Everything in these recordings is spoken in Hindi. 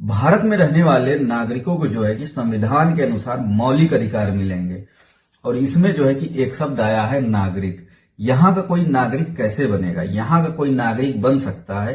भारत में रहने वाले नागरिकों को जो है कि संविधान के अनुसार मौलिक अधिकार मिलेंगे और इसमें जो है कि एक शब्द आया है नागरिक। यहाँ का कोई नागरिक कैसे बनेगा? यहाँ का कोई नागरिक बन सकता है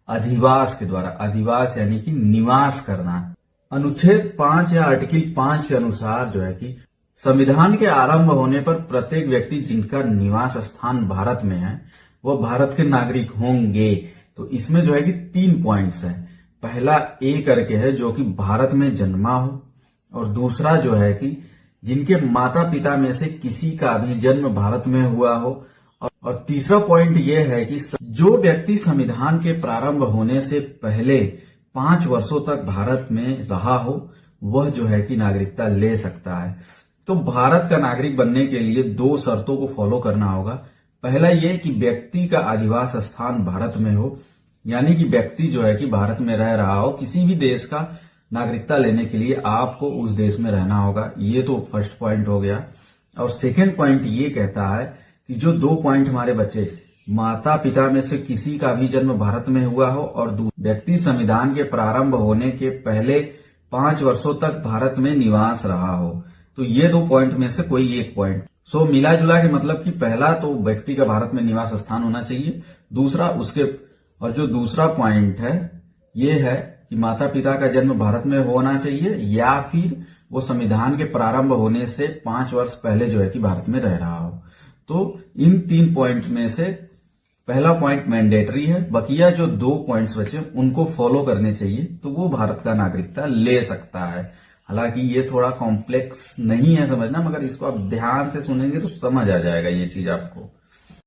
अधिवास के द्वारा। अधिवास यानी कि निवास करना। अनुच्छेद 5 या आर्टिकल 5 के अनुसार जो है कि संविधान के आरंभ होने पर प्रत्येक व्यक्ति जिनका निवास स्थान भारत में है वह भारत के नागरिक होंगे। तो इसमें जो है कि 3 पॉइंट्स हैं। पहला ए करके है जो कि भारत में जन्मा हो, और दूसरा जो है कि जिनके माता पिता में से किसी का भी जन्म भारत में हुआ हो, और तीसरा पॉइंट यह है कि जो व्यक्ति संविधान के प्रारंभ होने से पहले 5 वर्षों तक भारत में रहा हो वह जो है कि नागरिकता ले सकता है। तो भारत का नागरिक बनने के लिए 2 शर्तों को फॉलो करना होगा। पहला यह कि व्यक्ति का अधिवास स्थान भारत में हो, यानी कि व्यक्ति जो है कि भारत में रह रहा हो। किसी भी देश का नागरिकता लेने के लिए आपको उस देश में रहना होगा। ये तो फर्स्ट पॉइंट हो गया। और सेकंड पॉइंट ये कहता है कि जो 2 पॉइंट हमारे बचे, माता पिता में से किसी का भी जन्म भारत में हुआ हो और व्यक्ति संविधान के प्रारंभ होने के पहले 5 वर्षों तक भारत में निवास रहा हो। तो ये 2 पॉइंट में से कोई एक पॉइंट। सो मिला जुला के मतलब कि पहला तो व्यक्ति का भारत में निवास स्थान होना चाहिए, दूसरा उसके, और जो दूसरा पॉइंट है ये है कि माता पिता का जन्म भारत में होना चाहिए या फिर वो संविधान के प्रारंभ होने से 5 वर्ष पहले जो है कि भारत में रह रहा हो। तो इन 3 पॉइंट में से पहला पॉइंट मैंडेटरी है, बकिया जो 2 पॉइंट्स बचे उनको फॉलो करने चाहिए तो वो भारत का नागरिकता ले सकता है। हालांकि ये थोड़ा कॉम्प्लेक्स नहीं है समझना, मगर इसको आप ध्यान से सुनेंगे तो समझ आ जाएगा ये चीज आपको।